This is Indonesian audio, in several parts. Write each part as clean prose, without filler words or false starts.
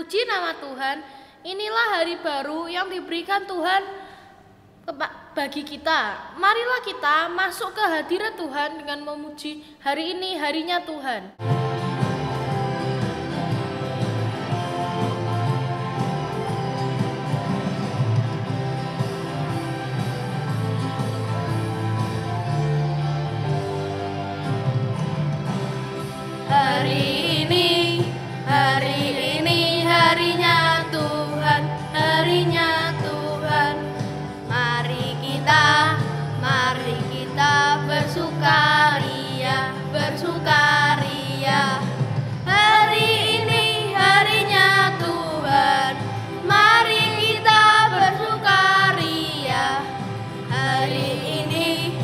Puji nama Tuhan, inilah hari baru yang diberikan Tuhan bagi kita. Marilah kita masuk ke hadirat Tuhan dengan memuji hari ini, harinya Tuhan. Harinya Tuhan, harinya Tuhan. Mari kita bersukaria, bersukaria. Hari ini harinya Tuhan. Mari kita bersukaria. Hari ini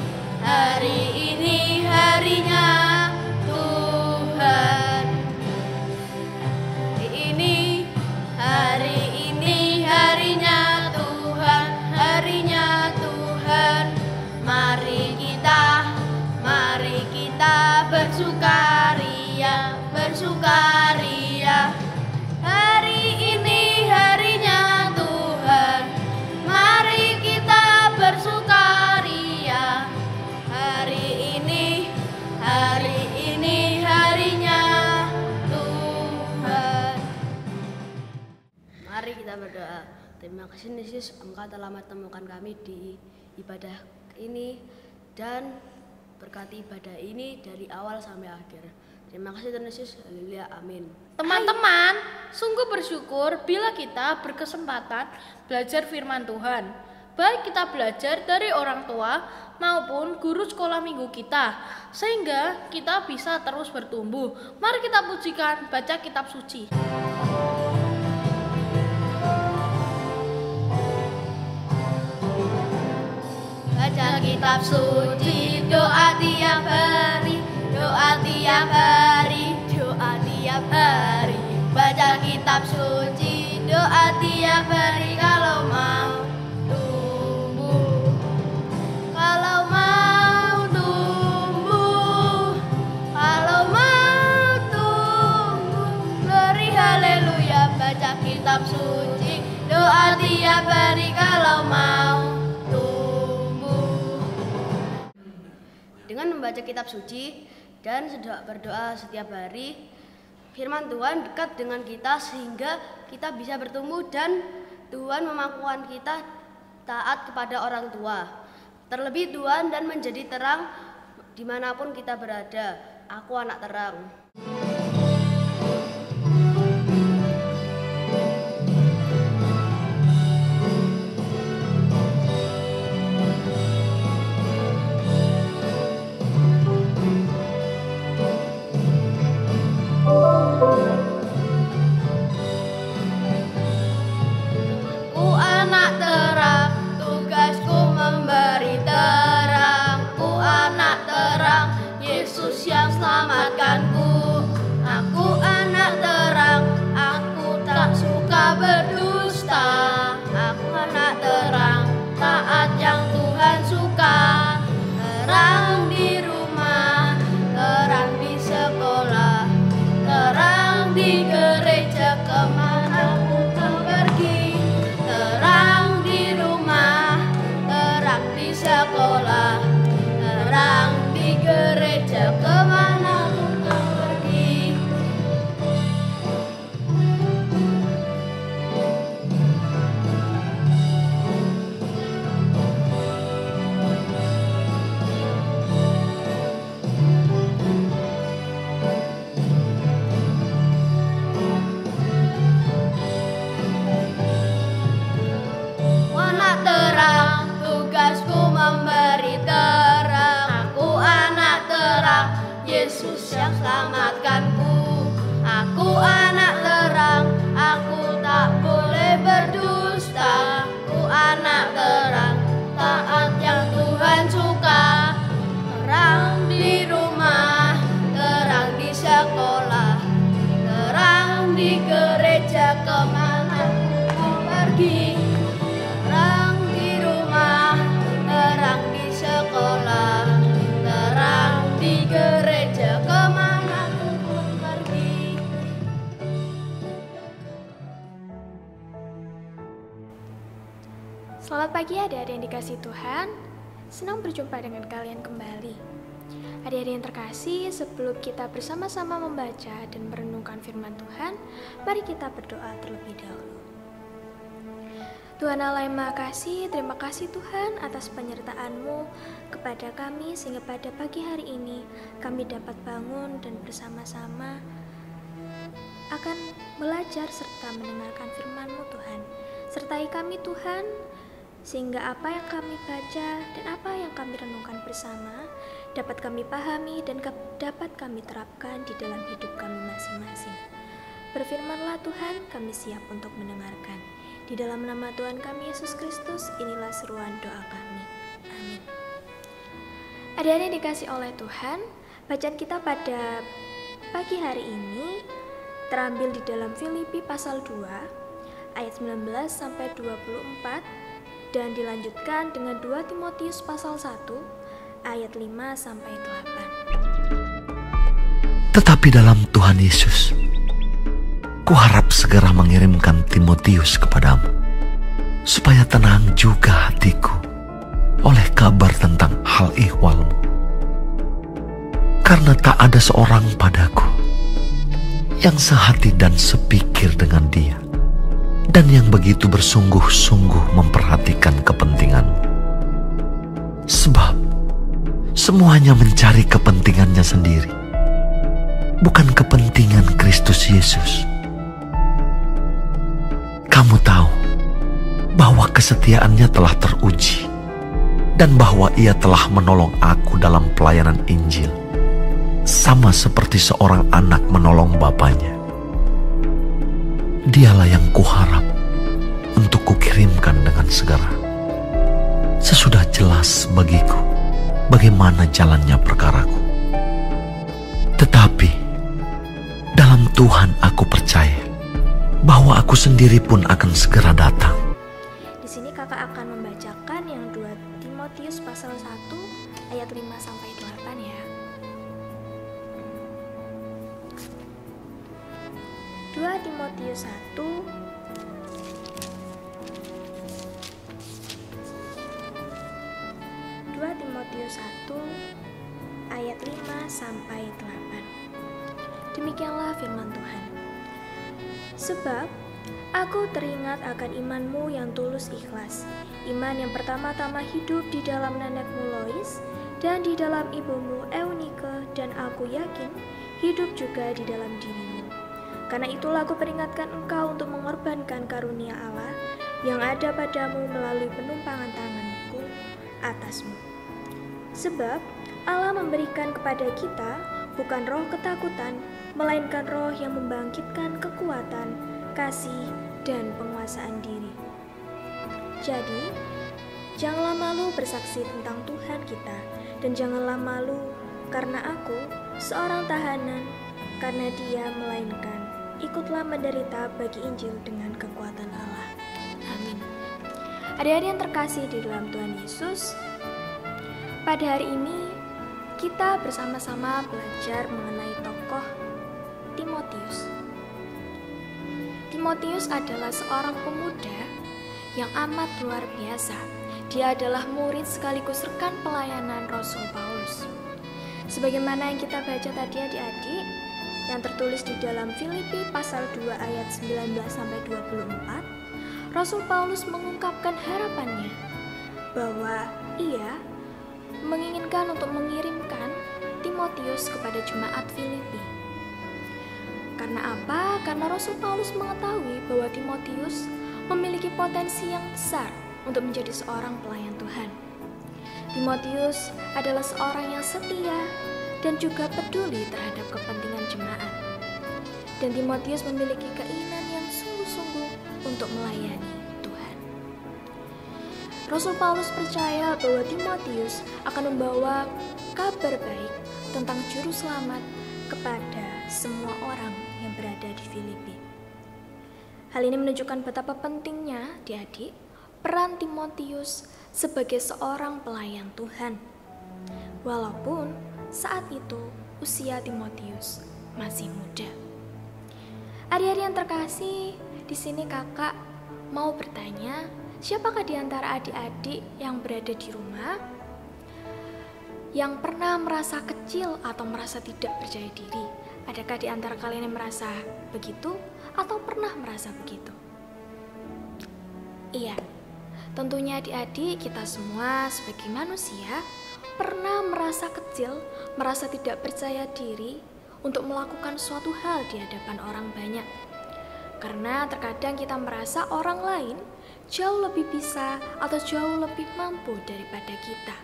harinya Tuhan. Hari ini harinya Tuhan, harinya Tuhan. Mari kita bersukaria, bersukaria. Hari ini harinya Tuhan. Mari kita bersukaria. Hari ini harinya Tuhan. Mari kita berdoa. Terima kasih Yesus, Engkau telah menemukan kami di ibadah ini dan berkati ibadah ini dari awal sampai akhir. Terima kasih Tuhan Yesus, haleluya, amin. Teman-teman, sungguh bersyukur bila kita berkesempatan belajar firman Tuhan. Baik kita belajar dari orang tua maupun guru sekolah minggu kita, sehingga kita bisa terus bertumbuh. Mari kita pujikan, baca kitab suci. Baca kitab suci, doa tiap hari, doa tiap hari, doa tiap hari. Baca kitab suci, doa tiap hari kalau mau tumbuh, kalau mau tumbuh, kalau mau tumbuh. Glory haleluya. Baca kitab suci, doa tiap hari kalau mau. Dengan membaca kitab suci dan berdoa setiap hari, firman Tuhan dekat dengan kita sehingga kita bisa bertumbuh dan Tuhan memampukan kita taat kepada orang tua. Terlebih Tuhan dan menjadi terang dimanapun kita berada. Aku anak terang. Yang selamatkanku, aku anak terang, aku tak suka berdusta. Aku anak terang, taat yang Tuhan suka. Terang di rumah, terang di sekolah, terang di gereja kemanapun kau pergi. Terang di rumah, terang di sekolah, terang di gereja kemanapun kau pergi. Anak terang, tugasku memberi terang. Aku anak terang, Yesus yang selamatkanku. Aku anak terang, aku tak boleh berdusta. Aku anak terang, taat yang Tuhan suka. Terang di rumah, terang di sekolah, terang di gereja kemanapun kau pergi. Terang di rumah, terang di sekolah, terang di gereja kemanapun kau Selamat pagi adik-adik yang dikasihi Tuhan. Senang berjumpa dengan kalian kembali. Adik-adik yang terkasih, sebelum kita bersama-sama membaca dan merenungkan firman Tuhan, mari kita berdoa terlebih dahulu. Tuhan Allah yang Maha Kasih, terima kasih Tuhan atas penyertaan-Mu kepada kami sehingga pada pagi hari ini kami dapat bangun dan bersama-sama akan belajar serta mendengarkan firman-Mu Tuhan. Sertai kami Tuhan, sehingga apa yang kami baca dan apa yang kami renungkan bersama dapat kami pahami dan dapat kami terapkan di dalam hidup kami masing-masing. Berfirmanlah Tuhan, kami siap untuk mendengarkan. Di dalam nama Tuhan kami Yesus Kristus, inilah seruan doa kami. Amin. Adik-adik dikasih oleh Tuhan, bacaan kita pada pagi hari ini terambil di dalam Filipi pasal 2 ayat 19 sampai 24 dan dilanjutkan dengan 2 Timotius pasal 1 ayat 5 sampai 8. Tetapi dalam Tuhan Yesus, kuharap segera mengirimkan Timotius kepadamu, supaya tenang juga hatiku oleh kabar tentang hal ihwalmu. Karena tak ada seorang padaku yang sehati dan sepikir dengan dia, dan yang begitu bersungguh-sungguh memperhatikan kepentinganmu. Sebab semuanya mencari kepentingannya sendiri, bukan kepentingan Kristus Yesus. Kamu tahu bahwa kesetiaannya telah teruji dan bahwa ia telah menolong aku dalam pelayanan Injil, sama seperti seorang anak menolong bapanya. Dialah yang kuharap untuk kukirimkan dengan segera, sesudah jelas bagiku bagaimana jalannya perkaraku. Tetapi dalam Tuhan aku percaya bahwa aku sendiri pun akan segera datang. Di sini kakak akan membacakan yang 2 Timotius pasal 1 ayat 5 sampai 8 ya. 2 Timotius 1 ayat 5 sampai 8. Demikianlah firman Tuhan. Sebab aku teringat akan imanmu yang tulus ikhlas, iman yang pertama-tama hidup di dalam nenekmu Lois dan di dalam ibumu Eunike, dan aku yakin hidup juga di dalam dirimu. Karena itulah aku peringatkan engkau untuk mengorbankan karunia Allah yang ada padamu melalui penumpangan tanganku atasmu. Sebab Allah memberikan kepada kita bukan roh ketakutan, melainkan roh yang membangkitkan kekuatan, kasih, dan penguasaan diri. Jadi, janganlah malu bersaksi tentang Tuhan kita, dan janganlah malu karena aku, seorang tahanan, karena Dia, melainkan ikutlah menderita bagi Injil dengan kekuatan Allah. Amin. Adik-adik yang terkasih di dalam Tuhan Yesus, pada hari ini kita bersama-sama belajar mengenai tokoh Timotius. Timotius adalah seorang pemuda yang amat luar biasa. Dia adalah murid sekaligus rekan pelayanan Rasul Paulus. Sebagaimana yang kita baca tadi adik-adik, yang tertulis di dalam Filipi pasal 2 ayat 19-24, Rasul Paulus mengungkapkan harapannya bahwa ia menginginkan untuk mengirimkan Timotius kepada jemaat Filipi. Karena apa? Karena Rasul Paulus mengetahui bahwa Timotius memiliki potensi yang besar untuk menjadi seorang pelayan Tuhan. Timotius adalah seorang yang setia dan juga peduli terhadap kepentingan jemaat. Dan Timotius memiliki keinginan yang sungguh-sungguh untuk melayani Tuhan. Rasul Paulus percaya bahwa Timotius akan membawa kabar baik tentang juru selamat kepada semua orang yang berada di Filipi. Hal ini menunjukkan betapa pentingnya adik-adik peran Timotius sebagai seorang pelayan Tuhan. Walaupun saat itu usia Timotius masih muda. Adik-adik yang terkasih, di sini kakak mau bertanya, siapakah di antara adik-adik yang berada di rumah yang pernah merasa kecil atau merasa tidak percaya diri? Adakah di antara kalian yang merasa begitu atau pernah merasa begitu? Iya, tentunya adik-adik kita semua sebagai manusia pernah merasa kecil, merasa tidak percaya diri untuk melakukan suatu hal di hadapan orang banyak. Karena terkadang kita merasa orang lain jauh lebih bisa atau jauh lebih mampu daripada kita.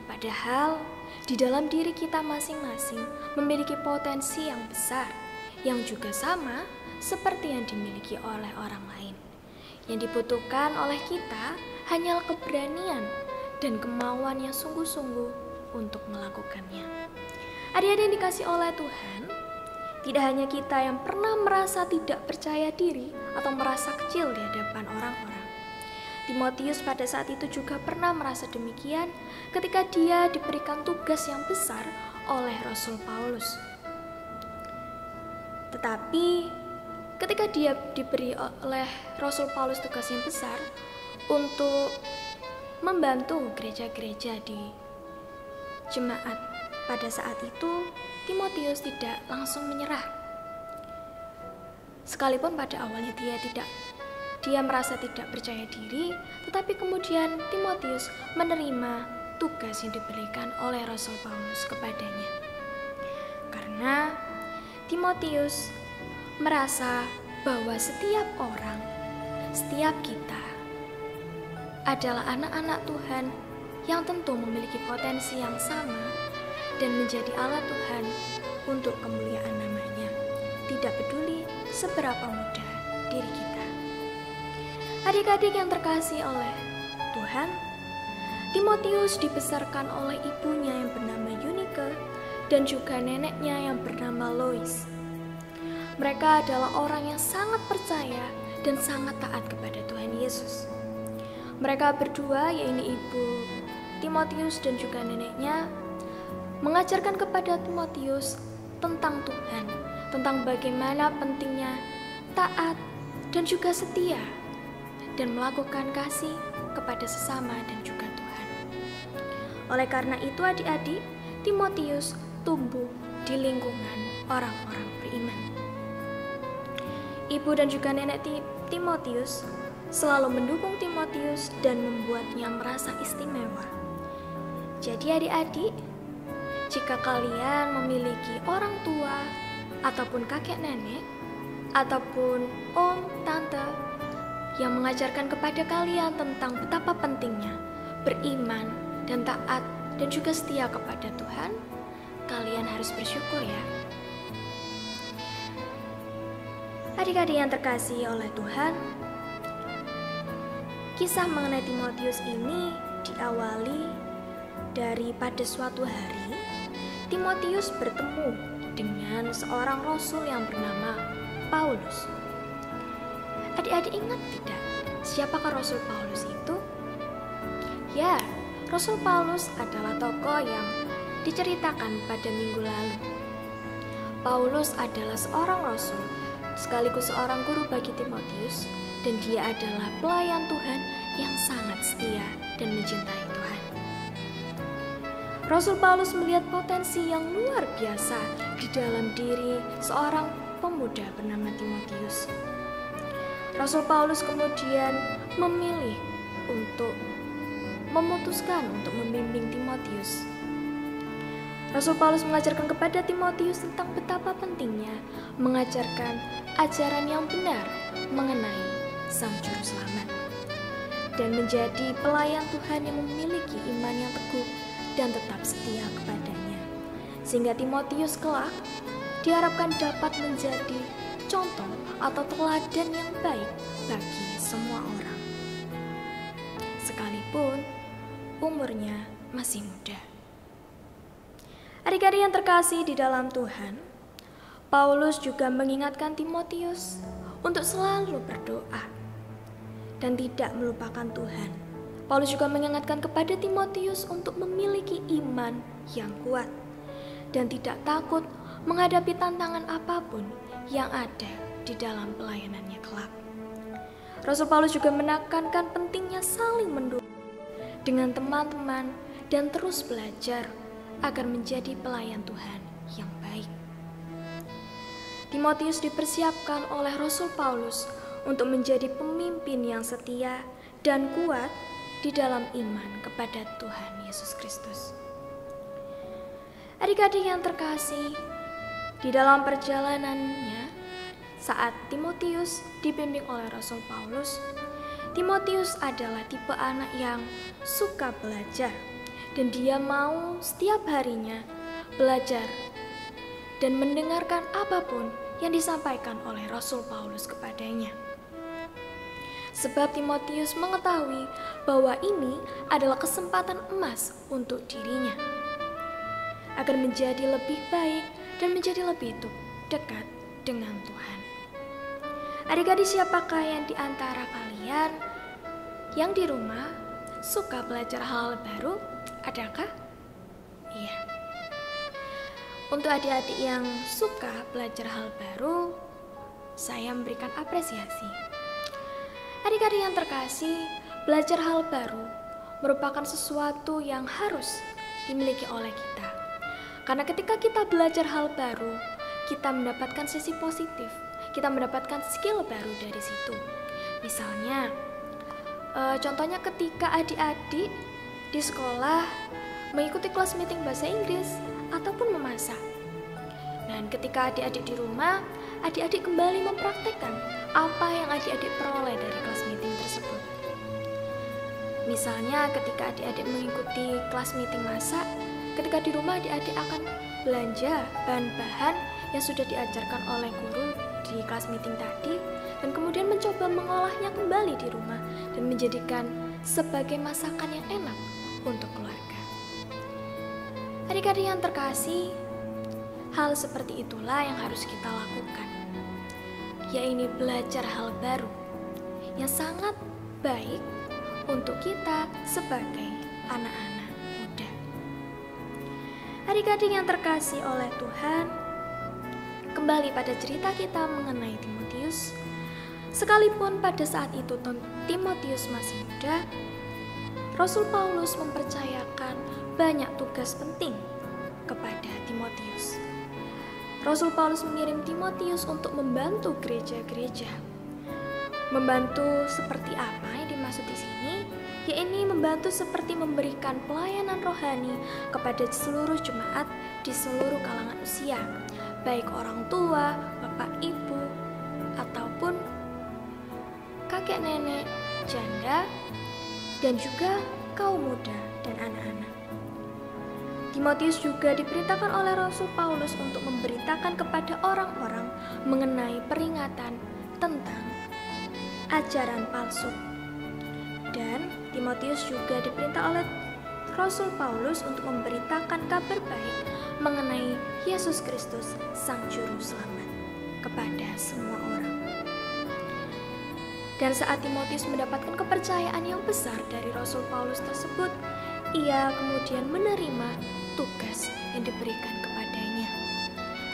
Padahal di dalam diri kita masing-masing memiliki potensi yang besar, yang juga sama seperti yang dimiliki oleh orang lain. Yang dibutuhkan oleh kita hanyalah keberanian dan kemauan yang sungguh-sungguh untuk melakukannya. Adik-adik yang dikasih oleh Tuhan, tidak hanya kita yang pernah merasa tidak percaya diri atau merasa kecil di hadapan orang-orang. Timotius pada saat itu juga pernah merasa demikian ketika dia diberikan tugas yang besar oleh Rasul Paulus. Tetapi ketika dia diberi oleh Rasul Paulus tugas yang besar untuk membantu gereja-gereja di jemaat, pada saat itu Timotius tidak langsung menyerah. Sekalipun pada awalnya dia merasa tidak percaya diri, tetapi kemudian Timotius menerima tugas yang diberikan oleh Rasul Paulus kepadanya. Karena Timotius merasa bahwa setiap orang, setiap kita adalah anak-anak Tuhan yang tentu memiliki potensi yang sama dan menjadi alat Tuhan untuk kemuliaan namanya, tidak peduli seberapa muda diri kita. Adik-adik yang terkasih oleh Tuhan, Timotius dibesarkan oleh ibunya yang bernama Eunike dan juga neneknya yang bernama Lois. Mereka adalah orang yang sangat percaya dan sangat taat kepada Tuhan Yesus. Mereka berdua, yaitu ibu Timotius dan juga neneknya, mengajarkan kepada Timotius tentang Tuhan, tentang bagaimana pentingnya taat dan juga setia dan melakukan kasih kepada sesama dan juga Tuhan. Oleh karena itu adik-adik, Timotius tumbuh di lingkungan orang-orang beriman. Ibu dan juga nenek Timotius selalu mendukung Timotius dan membuatnya merasa istimewa. Jadi adik-adik, jika kalian memiliki orang tua ataupun kakek nenek ataupun om, tante yang mengajarkan kepada kalian tentang betapa pentingnya beriman dan taat dan juga setia kepada Tuhan, kalian harus bersyukur ya. Adik-adik yang terkasih oleh Tuhan, kisah mengenai Timotius ini diawali dari pada suatu hari Timotius bertemu dengan seorang rasul yang bernama Paulus. Adik-adik ingat tidak, siapakah Rasul Paulus itu? Ya, Rasul Paulus adalah tokoh yang diceritakan pada minggu lalu. Paulus adalah seorang rasul, sekaligus seorang guru bagi Timotius, dan dia adalah pelayan Tuhan yang sangat setia dan mencintai Tuhan. Rasul Paulus melihat potensi yang luar biasa di dalam diri seorang pemuda bernama Timotius. Rasul Paulus kemudian memutuskan untuk membimbing Timotius. Rasul Paulus mengajarkan kepada Timotius tentang betapa pentingnya mengajarkan ajaran yang benar mengenai Sang Juru Selamat dan menjadi pelayan Tuhan yang memiliki iman yang teguh dan tetap setia kepadanya, sehingga Timotius kelak diharapkan dapat menjadi contoh atau teladan yang baik bagi semua orang, sekalipun umurnya masih muda. Adik-adik yang terkasih di dalam Tuhan, Paulus juga mengingatkan Timotius untuk selalu berdoa dan tidak melupakan Tuhan. Paulus juga mengingatkan kepada Timotius untuk memiliki iman yang kuat dan tidak takut menghadapi tantangan apapun yang ada di dalam pelayanannya kelak. Rasul Paulus juga menekankan pentingnya saling mendukung dengan teman-teman dan terus belajar agar menjadi pelayan Tuhan yang baik. Timotius dipersiapkan oleh Rasul Paulus untuk menjadi pemimpin yang setia dan kuat di dalam iman kepada Tuhan Yesus Kristus. Adik-adik yang terkasih, di dalam perjalanannya saat Timotius dibimbing oleh Rasul Paulus, Timotius adalah tipe anak yang suka belajar dan dia mau setiap harinya belajar dan mendengarkan apapun yang disampaikan oleh Rasul Paulus kepadanya. Sebab Timotius mengetahui bahwa ini adalah kesempatan emas untuk dirinya agar menjadi lebih baik dan menjadi lebih dekat dengan Tuhan. Adik-adik, siapakah yang di antara kalian yang di rumah suka belajar hal baru? Adakah? Iya. Untuk adik-adik yang suka belajar hal baru, saya memberikan apresiasi. Adik-adik yang terkasih, belajar hal baru merupakan sesuatu yang harus dimiliki oleh kita. Karena ketika kita belajar hal baru, kita mendapatkan sisi positif, kita mendapatkan skill baru dari situ. Misalnya, contohnya ketika adik-adik di sekolah mengikuti kelas meeting bahasa Inggris ataupun memasak. Dan ketika adik-adik di rumah, adik-adik kembali mempraktekkan apa yang adik-adik peroleh dari kelas meeting tersebut. Misalnya ketika adik-adik mengikuti kelas meeting masak, ketika di rumah adik-adik akan belanja bahan-bahan yang sudah diajarkan oleh guru di kelas meeting tadi dan kemudian mencoba mengolahnya kembali di rumah dan menjadikan sebagai masakan yang enak untuk keluarga. Adik-adik yang terkasih, hal seperti itulah yang harus kita lakukan, yaitu belajar hal baru yang sangat baik untuk kita sebagai anak-anak muda. Adik-adik yang terkasih oleh Tuhan, kembali pada cerita kita mengenai Timotius. Sekalipun pada saat itu Timotius masih muda, Rasul Paulus mempercayakan banyak tugas penting kepada Timotius. Rasul Paulus mengirim Timotius untuk membantu gereja-gereja. Membantu seperti apa yang dimaksud di sini? Yaitu membantu seperti memberikan pelayanan rohani kepada seluruh jemaat di seluruh kalangan usia, baik orang tua, bapak ibu, ataupun kakek nenek, janda, dan juga kaum muda dan anak-anak. Timotius juga diperintahkan oleh Rasul Paulus untuk memberitakan kepada orang-orang mengenai peringatan tentang ajaran palsu. Dan Timotius juga diperintah oleh Rasul Paulus untuk memberitakan kabar baik mengenai Yesus Kristus, Sang Juru Selamat, kepada semua orang. Dan saat Timotius mendapatkan kepercayaan yang besar dari Rasul Paulus tersebut, ia kemudian menerima tugas yang diberikan kepadanya.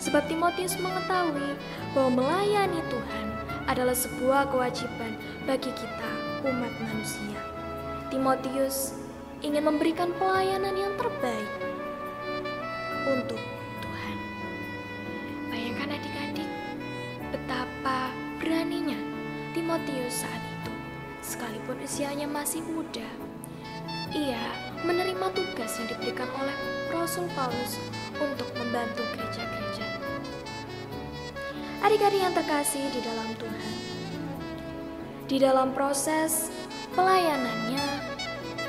Sebab Timotius mengetahui bahwa melayani Tuhan adalah sebuah kewajiban bagi kita umat manusia. Timotius ingin memberikan pelayanan yang terbaik untuk Tuhan. Bayangkan adik-adik, betapa beraninya Timotius saat itu. Sekalipun usianya masih muda, ia menerima tugas yang diberikan oleh Rasul Paulus untuk membantu gereja-gereja. Adik-adik yang terkasih di dalam Tuhan, di dalam proses pelayanannya,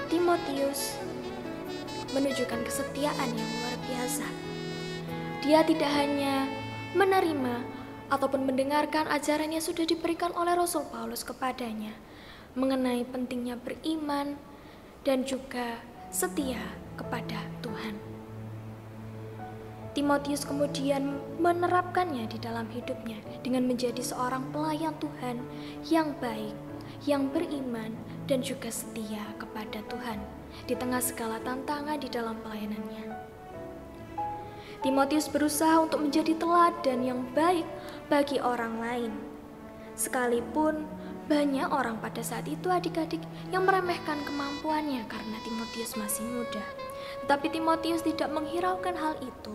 Timotius menunjukkan kesetiaan yang luar biasa. Dia tidak hanya menerima ataupun mendengarkan ajaran yang sudah diberikan oleh Rasul Paulus kepadanya mengenai pentingnya beriman dan juga setia kepada Tuhan. Timotius kemudian menerapkannya di dalam hidupnya dengan menjadi seorang pelayan Tuhan yang baik, yang beriman dan juga setia kepada Tuhan di tengah segala tantangan di dalam pelayanannya. Timotius berusaha untuk menjadi teladan yang baik bagi orang lain, sekalipun Banyak orang pada saat itu adik-adik yang meremehkan kemampuannya karena Timotius masih muda. Tetapi Timotius tidak menghiraukan hal itu.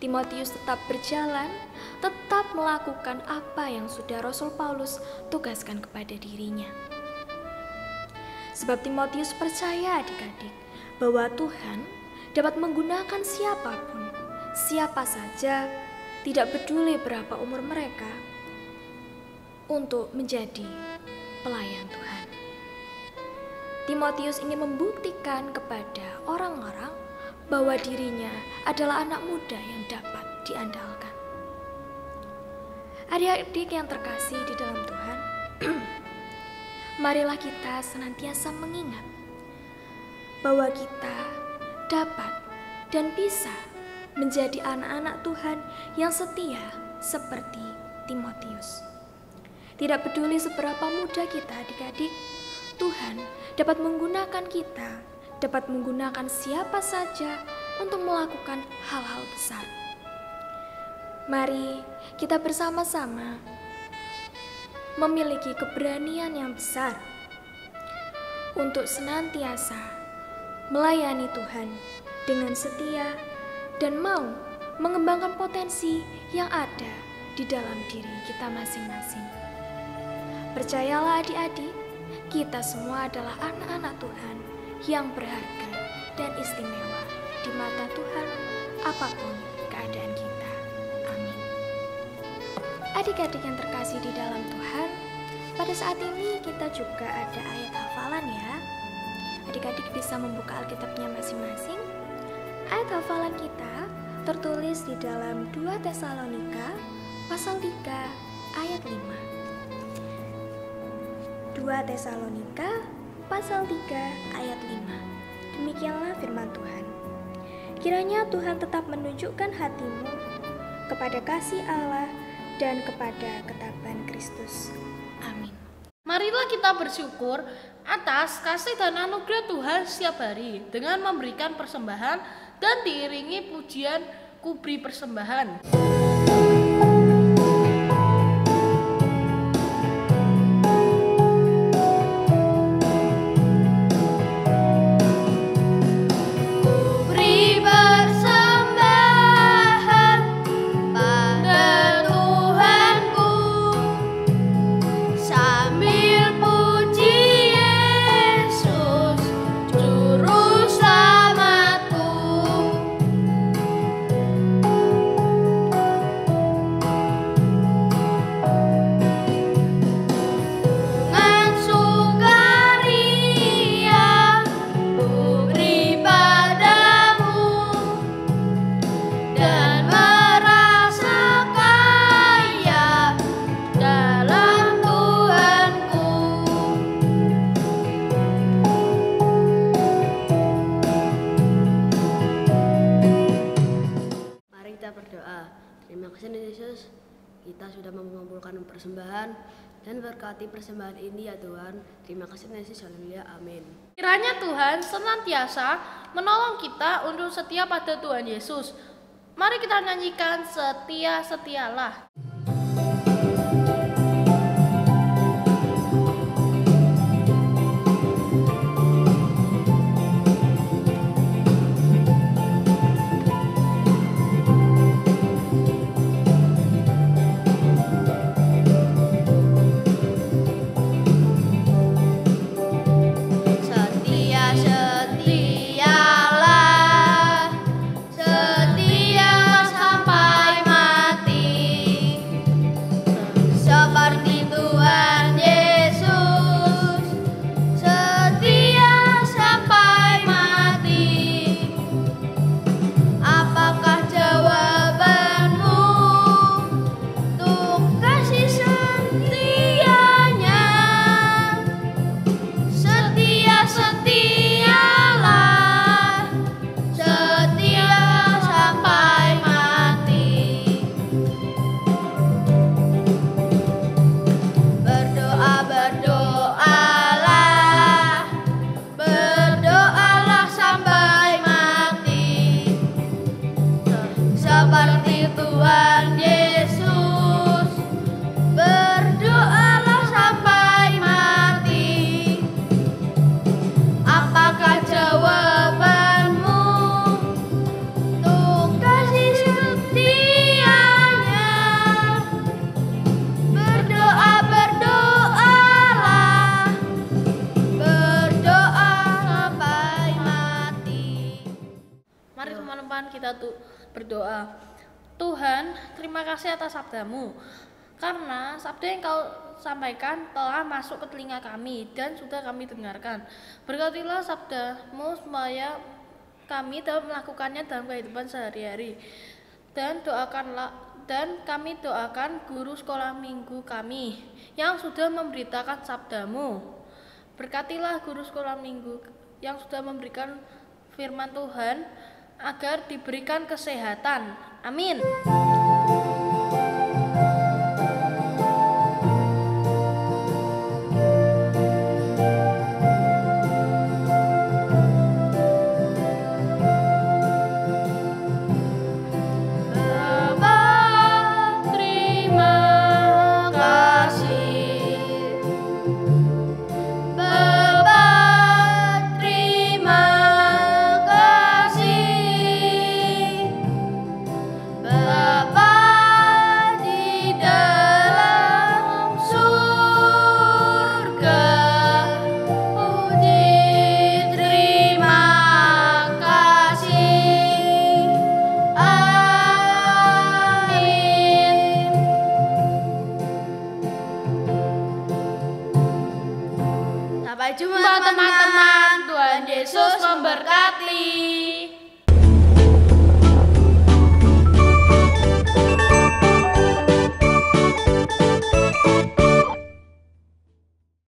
Timotius tetap berjalan, tetap melakukan apa yang sudah Rasul Paulus tugaskan kepada dirinya. Sebab Timotius percaya adik-adik bahwa Tuhan dapat menggunakan siapapun, siapa saja, tidak peduli berapa umur mereka, untuk menjadi pelayan Tuhan. Timotius ingin membuktikan kepada orang-orang bahwa dirinya adalah anak muda yang dapat diandalkan. Adik-adik yang terkasih di dalam Tuhan, marilah kita senantiasa mengingat bahwa kita dapat dan bisa menjadi anak-anak Tuhan yang setia seperti Timotius. Tidak peduli seberapa muda kita adik-adik, Tuhan dapat menggunakan kita, dapat menggunakan siapa saja untuk melakukan hal-hal besar. Mari kita bersama-sama memiliki keberanian yang besar untuk senantiasa melayani Tuhan dengan setia dan mau mengembangkan potensi yang ada di dalam diri kita masing-masing. Percayalah adik-adik, kita semua adalah anak-anak Tuhan yang berharga dan istimewa di mata Tuhan apapun keadaan kita. Amin. Adik-adik yang terkasih di dalam Tuhan, pada saat ini kita juga ada ayat hafalan ya. Adik-adik bisa membuka Alkitabnya masing-masing. Ayat hafalan kita tertulis di dalam 2 Tesalonika pasal 3 ayat 5. 2 Tesalonika pasal 3 ayat 5. Demikianlah firman Tuhan. Kiranya Tuhan tetap menunjukkan hatimu kepada kasih Allah dan kepada ketaatan Kristus. Amin. Marilah kita bersyukur atas kasih dan anugerah Tuhan setiap hari dengan memberikan persembahan dan diiringi pujian kubri persembahan. Terima kasih Yesus, kita sudah mengumpulkan persembahan dan berkati persembahan ini ya Tuhan. Terima kasih Yesus, haleluya, amin. Kiranya Tuhan senantiasa menolong kita untuk setia pada Tuhan Yesus. Mari kita nyanyikan setia-setialah. Setia sampai mati. kita berdoa. Tuhan, terima kasih atas sabdamu, karena sabda yang kau sampaikan telah masuk ke telinga kami dan sudah kami dengarkan. Berkatilah sabdamu supaya kami dapat melakukannya dalam kehidupan sehari-hari. Dan kami doakan guru sekolah minggu kami yang sudah memberitakan sabdamu. Berkatilah guru sekolah minggu yang sudah memberikan firman Tuhan agar diberikan kesehatan. Amin. Sampai jumpa Teman-teman, Tuhan Yesus memberkati.